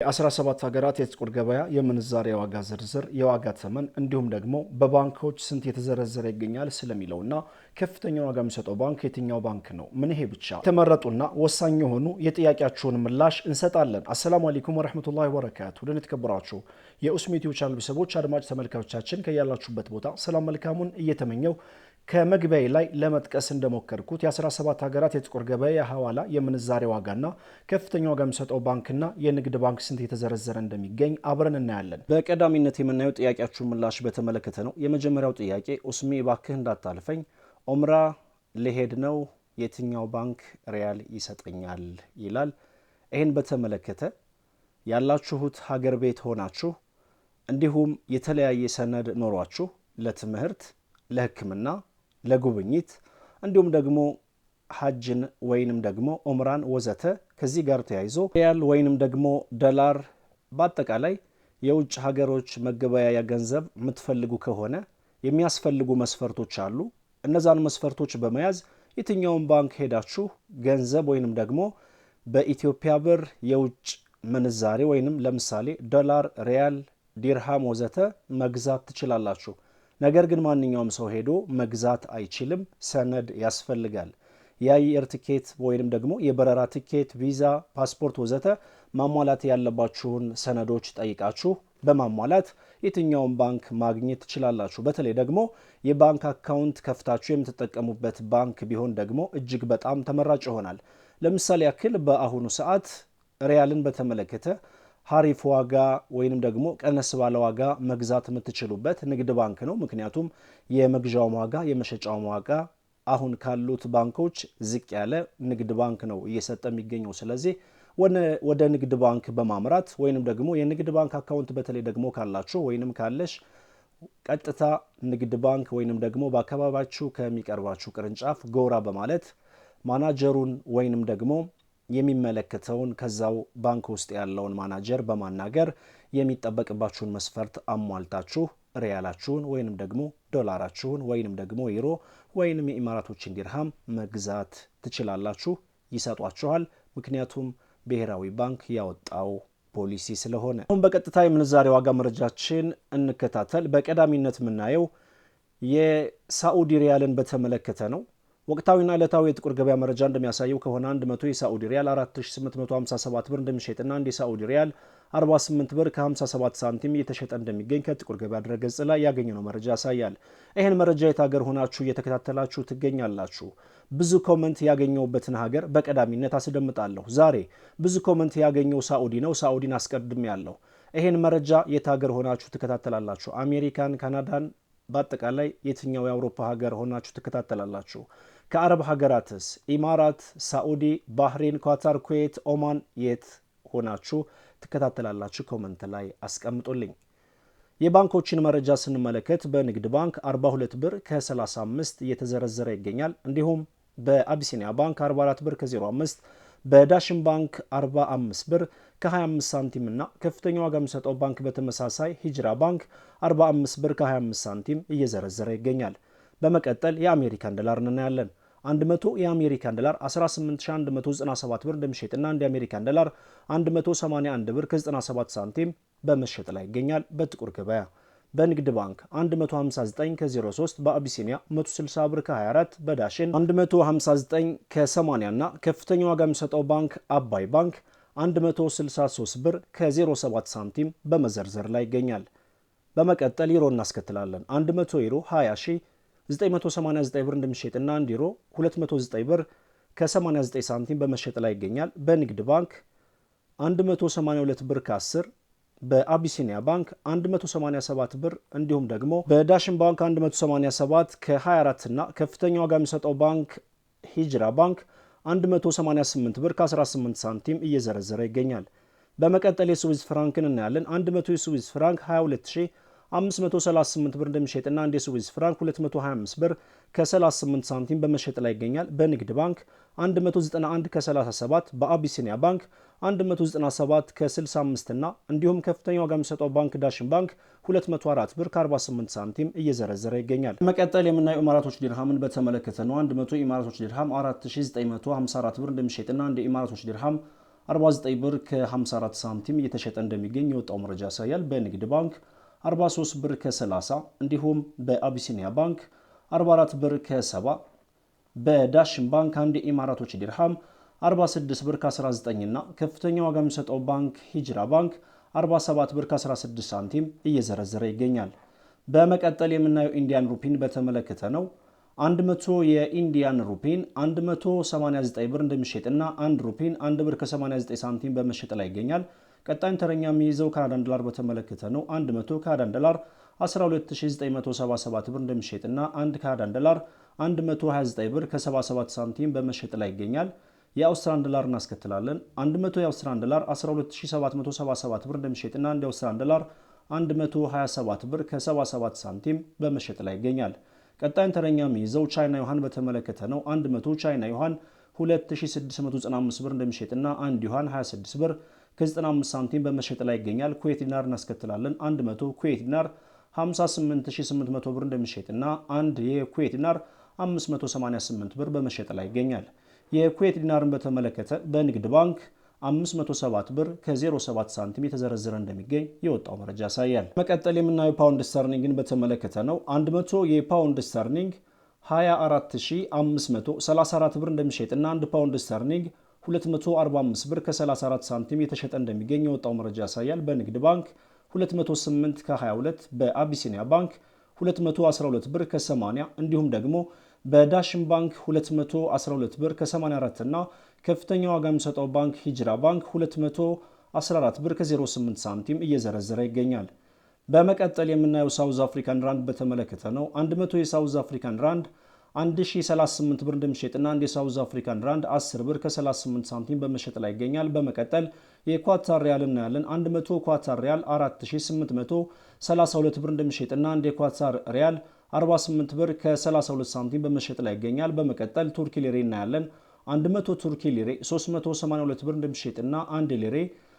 የ17 ሀገራት የጥቁር ገበያ የምንዛሬ ዋጋ ዝርዝር የዋጋ ተመን እንዲሁም ደግሞ በባንኮች ስንት የተዘረዘረ ይገኛል ስለሚለውና ከፍተኛ ዋጋ የሚሰጠው ባንክ የትኛው ባንክ ነው? ምን ይሄ ብቻ ተመረጡና ወሳኝ የሆኑ የጥያቄያችሁን ምላሽ እንሰጣለን። አሰላሙ አለይኩም ወራህመቱላሂ ወበረካቱ። ወደኔ ተከብራችሁ የኡስሚ ዩቲዩብ ቻናል ቤተሰቦች አድማጭ ተመልካቾቻችን ከያላችሁበት ቦታ ሰላም መልካሙን እየተመኘው ከመግቢያዬ ላይ ለመጥቀስ እንደሞከርኩት የ17 ሀገራት የጥቁር ገበያ የሐዋላ የምንዛሬ ዋጋና ከፍተኛ ዋጋ የሚሰጠው ባንክና የንግድ ባንክ ስንት የተዘረዘረ እንደሚገኝ አብረን እናያለን። በቀዳሚነት የምናየው ጥያቄያችሁን ምላሽ በተመለከተ ነው። የመጀመሪያው ጥያቄ ኡስሚ እባክህ እንዳታልፈኝ፣ ኦምራ ሊሄድ ነው፣ የትኛው ባንክ ሪያል ይሰጠኛል ይላል። ይህን በተመለከተ ያላችሁት ሀገር ቤት ሆናችሁ እንዲሁም የተለያየ ሰነድ ኖሯችሁ ለትምህርት፣ ለሕክምና፣ ለጉብኝት እንዲሁም ደግሞ ሐጅን ወይንም ደግሞ ኦምራን ወዘተ ከዚህ ጋር ተያይዞ ሪያል ወይንም ደግሞ ዶላር በአጠቃላይ የውጭ ሀገሮች መገበያያ ገንዘብ የምትፈልጉ ከሆነ የሚያስፈልጉ መስፈርቶች አሉ። እነዛን መስፈርቶች በመያዝ የትኛውን ባንክ ሄዳችሁ ገንዘብ ወይንም ደግሞ በኢትዮጵያ ብር የውጭ ምንዛሬ ወይንም ለምሳሌ ዶላር፣ ሪያል፣ ዲርሃም ወዘተ መግዛት ትችላላችሁ። ነገር ግን ማንኛውም ሰው ሄዶ መግዛት አይችልም። ሰነድ ያስፈልጋል። የአየር ትኬት ወይንም ደግሞ የበረራ ትኬት፣ ቪዛ፣ ፓስፖርት ወዘተ ማሟላት ያለባችሁን ሰነዶች ጠይቃችሁ በማሟላት የትኛውን ባንክ ማግኘት ትችላላችሁ። በተለይ ደግሞ የባንክ አካውንት ከፍታችሁ የምትጠቀሙበት ባንክ ቢሆን ደግሞ እጅግ በጣም ተመራጭ ይሆናል። ለምሳሌ ያክል በአሁኑ ሰዓት ሪያልን በተመለከተ ሀሪፍ ዋጋ ወይንም ደግሞ ቀነስ ባለ ዋጋ መግዛት የምትችሉበት ንግድ ባንክ ነው። ምክንያቱም የመግዣውም ዋጋ የመሸጫውም ዋጋ አሁን ካሉት ባንኮች ዝቅ ያለ ንግድ ባንክ ነው እየሰጠ የሚገኘው። ስለዚህ ወደ ንግድ ባንክ በማምራት ወይንም ደግሞ የንግድ ባንክ አካውንት በተለይ ደግሞ ካላችሁ ወይንም ካለሽ ቀጥታ ንግድ ባንክ ወይንም ደግሞ በአካባቢያችሁ ከሚቀርባችሁ ቅርንጫፍ ጎራ በማለት ማናጀሩን ወይንም ደግሞ የሚመለከተውን ከዛው ባንክ ውስጥ ያለውን ማናጀር በማናገር የሚጠበቅባችሁን መስፈርት አሟልታችሁ ሪያላችሁን ወይንም ደግሞ ዶላራችሁን ወይንም ደግሞ ዩሮ ወይንም የኢማራቶችን ዲርሃም መግዛት ትችላላችሁ። ይሰጧችኋል። ምክንያቱም ብሔራዊ ባንክ ያወጣው ፖሊሲ ስለሆነ። አሁን በቀጥታ የምንዛሬ ዋጋ መረጃችን እንከታተል። በቀዳሚነት የምናየው የሳዑዲ ሪያልን በተመለከተ ነው። ወቅታዊና ዕለታዊ የጥቁር ገበያ መረጃ እንደሚያሳየው ከሆነ 100 የሳዑዲ ሪያል 4857 ብር እንደሚሸጥና አንድ የሳዑዲ ሪያል 48 ብር ከ57 ሳንቲም እየተሸጠ እንደሚገኝ ከጥቁር ገበያ ድረገጽ ላይ ያገኘነው መረጃ ያሳያል። ይህን መረጃ የት ሀገር ሆናችሁ እየተከታተላችሁ ትገኛላችሁ? ብዙ ኮመንት ያገኘውበትን ሀገር በቀዳሚነት አስደምጣለሁ። ዛሬ ብዙ ኮመንት ያገኘው ሳዑዲ ነው። ሳዑዲን አስቀድሜ ያለሁ። ይህን መረጃ የት ሀገር ሆናችሁ ትከታተላላችሁ? አሜሪካን፣ ካናዳን በአጠቃላይ የትኛው የአውሮፓ ሀገር ሆናችሁ ትከታተላላችሁ? ከአረብ ሀገራትስ ኢማራት፣ ሳዑዲ፣ ባህሬን፣ ኳታር፣ ኩዌት፣ ኦማን የት ሆናችሁ ትከታተላላችሁ? ኮመንት ላይ አስቀምጡልኝ። የባንኮችን መረጃ ስንመለከት በንግድ ባንክ 42 ብር ከ35 እየተዘረዘረ ይገኛል። እንዲሁም በአቢሲኒያ ባንክ 44 ብር ከ05፣ በዳሽን ባንክ 45 ብር ከ25 ሳንቲም እና ከፍተኛ ዋጋ የሚሰጠው ባንክ በተመሳሳይ ሂጅራ ባንክ 45 ብር ከ25 ሳንቲም እየዘረዘረ ይገኛል። በመቀጠል የአሜሪካን ዶላር እናያለን። 100 የአሜሪካን ዶላር 18197 ብር እንደሚሸጥና አንድ የአሜሪካን ዶላር 181 ብር ከ97 ሳንቲም በመሸጥ ላይ ይገኛል በጥቁር ገበያ። በንግድ ባንክ 159 ከ03፣ በአቢሲኒያ 160 ብር ከ24፣ በዳሽን 159 ከ80 እና ከፍተኛ ዋጋ የሚሰጠው ባንክ አባይ ባንክ 163 ብር ከ07 ሳንቲም በመዘርዘር ላይ ይገኛል። በመቀጠል ዩሮ እናስከትላለን። 100 ዩሮ 20989 ብር እንደሚሸጥና 1 ዩሮ 209 ብር ከ89 ሳንቲም በመሸጥ ላይ ይገኛል። በንግድ ባንክ 182 ብር ከ10፣ በአቢሲኒያ ባንክ 187 ብር እንዲሁም ደግሞ በዳሽን ባንክ 187 ከ24 እና ከፍተኛ ዋጋ የሚሰጠው ባንክ ሂጅራ ባንክ 188 ብር ከ18 ሳንቲም እየዘረዘረ ይገኛል። በመቀጠል የስዊዝ ፍራንክን እናያለን። 100 የስዊዝ ፍራንክ 22538 ብር እንደሚሸጥና አንድ የስዊዝ ፍራንክ 225 ብር ከ38 ሳንቲም በመሸጥ ላይ ይገኛል። በንግድ ባንክ 191 ከ37፣ በአቢሲኒያ ባንክ 197 ከ65 እና እንዲሁም ከፍተኛ ዋጋ የሚሰጠው ባንክ ዳሽን ባንክ 204 ብር ከ48 ሳንቲም እየዘረዘረ ይገኛል። መቀጠል የምናየው ኢማራቶች ዲርሃምን በተመለከተ ነው። 100 ኢማራቶች ዲርሃም 4954 ብር እንደሚሸጥና አንድ ኢማራቶች ዲርሃም 49 ብር ከ54 ሳንቲም እየተሸጠ እንደሚገኝ የወጣው መረጃ ያሳያል። በንግድ ባንክ 43 ብር ከ30 እንዲሁም በአቢሲኒያ ባንክ 44 ብር ከ70 በዳሽን ባንክ አንድ የኢማራቶች ዲርሃም 46 ብር ከ19 እና ከፍተኛ ዋጋ የሚሰጠው ባንክ ሂጅራ ባንክ 47 ብር ከ16 ሳንቲም እየዘረዘረ ይገኛል። በመቀጠል የምናየው ኢንዲያን ሩፒን በተመለከተ ነው። 100 የኢንዲያን ሩፒን 189 ብር እንደሚሸጥና 1 ሩፒን 1 ብር ከ89 ሳንቲም በመሸጥ ላይ ይገኛል። ቀጣይን ተረኛ የሚይዘው ካናዳን ዶላር በተመለከተ ነው። 100 ካናዳን ዶላር 12977 ብር እንደሚሸጥና 1 ካናዳን ዶላር 129 ብር ከ77 ሳንቲም በመሸጥ ላይ ይገኛል። የአውስትራሊያን ዶላር እናስከትላለን። 100 የአውስትራሊያን ዶላር 12777 ብር እንደሚሸጥና 1 የአውስትራሊያን ዶላር 127 ብር ከ77 ሳንቲም በመሸጥ ላይ ይገኛል። ቀጣይን ተረኛ የሚይዘው ቻይና ዩሃን በተመለከተ ነው። 100 ቻይና ዩሃን 2695 ብር እንደሚሸጥና 1 ዩሃን 26 ብር ከ95 ሳንቲም በመሸጥ ላይ ይገኛል። ኩዌት ዲናር እናስከትላለን። 100 ኩዌት ዲናር 58800 ብር እንደሚሸጥና 1 የኩዌት ዲናር 588 ብር በመሸጥ ላይ ይገኛል። የኩዌት ዲናርን በተመለከተ በንግድ ባንክ 507 ብር ከ07 ሳንቲም የተዘረዘረ እንደሚገኝ የወጣው መረጃ ያሳያል። መቀጠል የምናየው ፓውንድ ስተርሊንግን በተመለከተ ነው። 100 የፓውንድ ስተርሊንግ 24534 ብር እንደሚሸጥና 1 ፓውንድ ስተርሊንግ 245 ብር ከ34 ሳንቲም የተሸጠ እንደሚገኝ የወጣው መረጃ ያሳያል። በንግድ ባንክ 208 ከ22 በአቢሲኒያ ባንክ 212 ብር ከ80 እንዲሁም ደግሞ በዳሽን ባንክ 212 ብር ከ84 እና ከፍተኛ ዋጋ የሚሰጠው ባንክ ሂጅራ ባንክ 214 ብር ከ08 ሳንቲም እየዘረዘረ ይገኛል። በመቀጠል የምናየው ሳውዝ አፍሪካን ራንድ በተመለከተ ነው። 100 የሳውዝ አፍሪካን ራንድ 1038 ብር እንደሚሸጥና አንድ የሳውዝ አፍሪካን ራንድ 10 ብር ከ38 ሳንቲም በመሸጥ ላይ ይገኛል። በመቀጠል የኳታር ሪያል እናያለን። 100 ኳታር ሪያል 4832 ብር እንደሚሸጥና አንድ የኳታር ሪያል 48 ብር ከ32 ሳንቲም በመሸጥ ላይ ይገኛል። በመቀጠል ቱርኪ ሊሬ እናያለን። 100 ቱርኪ ሊሬ 382 ብር እንደሚሸጥና አንድ ሊሬ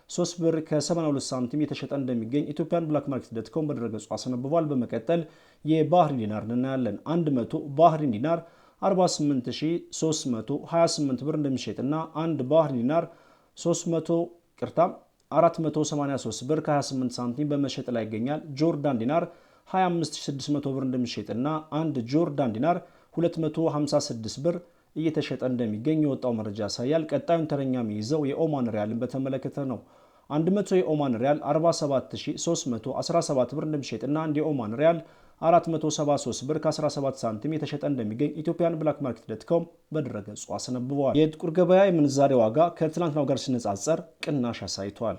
3 ብር ከ82 ሳንቲም የተሸጠ እንደሚገኝ ኢትዮጵያን ብላክ ማርኬት ዶት.ኮም በድረገጹ አስነብቧል። በመቀጠል የባህሪን ዲናር እናያለን። 100 ባህሪን ዲናር 48328 ብር እንደሚሸጥና አንድ ባህሪን ዲናር 483 ብር ከ28 ሳንቲም በመሸጥ ላይ ይገኛል። ጆርዳን ዲናር 25600 ብር እንደሚሸጥና አንድ ጆርዳን ዲናር 256 ብር እየተሸጠ እንደሚገኝ የወጣው መረጃ ያሳያል። ቀጣዩን ተረኛ የሚይዘው የኦማን ሪያልን በተመለከተ ነው። 100 የኦማን ሪያል 47317 ብር እንደሚሸጥና አንድ የኦማን ሪያል 473 ብር ከ17 ሳንቲም የተሸጠ እንደሚገኝ ኢትዮጵያን ብላክ ማርኬት ዶት.ኮም በድረገጹ አስነብበዋል። የጥቁር ገበያ የምንዛሬ ዋጋ ከትላንትናው ጋር ሲነጻጸር ቅናሽ አሳይቷል።